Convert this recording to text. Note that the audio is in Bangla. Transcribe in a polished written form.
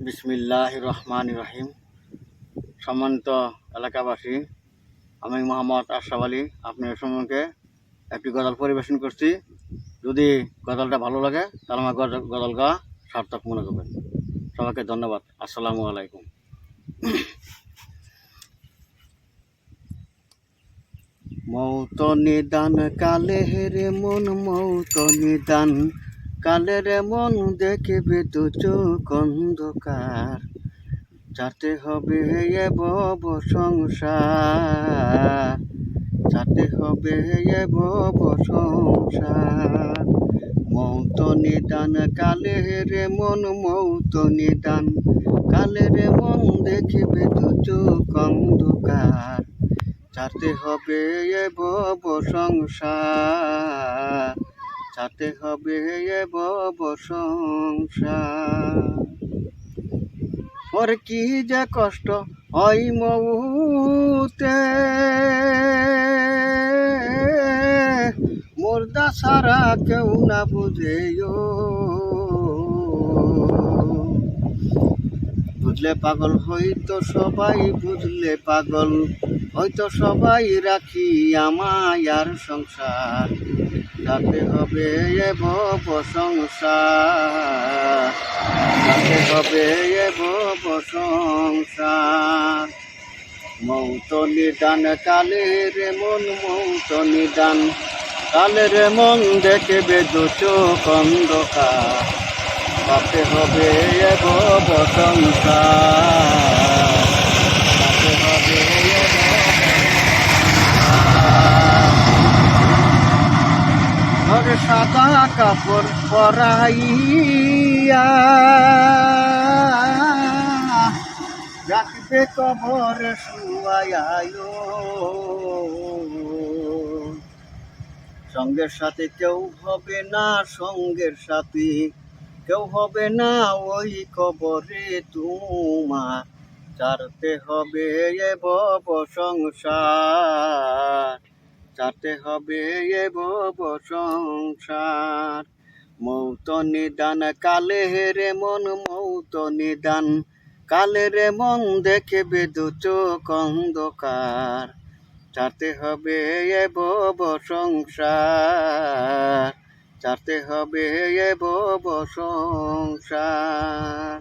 বিসমিল্লাহির রহমানির রহিম। সম্মানিত এলাকাবাসী, আমি মোহাম্মদ আশরাফ আলী আপনার সম্মুখে একটি গজল পরিবেশন করছি। যদি গজলটা ভালো লাগে তাহলে আমার গজল গাওয়া সার্থক মনে করবেন। সবাইকে ধন্যবাদ। আসসালামু আলাইকুম। মৌত নিদান কালে হেরে মন, মৌত নিদান কালে রে মন, দেখবে তো চোখ অন্ধকার। যাতে হবে এ ভব সংসার, যাতে হবে এ ভব সংসার। মৌত নিদান কালে রে মন, মৌত নিদান কালে রে মন, দেখবে তো চোখ অন্ধকার। যাতে হবে এ ভব সংসার, যাতে হবে এ ভব সংসার। ওর কি যে কষ্ট হয় মৌতে, মুর্দা ছাড়া কেউ না বুঝে। বুঝলে পাগল হইতো সবাই, বুঝলে পাগল হয়তো সবাই, রাখি আমায়ার সংসার। যাতে হবে এ ভব সংসার, যাতে হবে এ ভব সংসার। মৌত নিদান কালে রে মন, মৌত নিদান কালে রে মন, দেখবে দু চোখ অন্ধকার। যাতে হবে এ ভব সংসার, যাতে হবে এ ভব সাদা কাপড় পরাইয়া, রাখবে কবর শুয়াইয়া। সঙ্গের সাথে কেউ হবে না, সঙ্গের সাথে কেউ হবে না ওই কবরে তোমার। ছাড়তে হবে এ ভব সংসার, ছাড়তে হবে এ ভব সংসার। মৌত নিদান কালে রে মন, মৌত নিদান কালে রে মন, দেখবে দু চোখ অন্ধকার। ছাড়তে হবে এ ভব সংসার, ছাড়তে হবে এ ভব সংসার।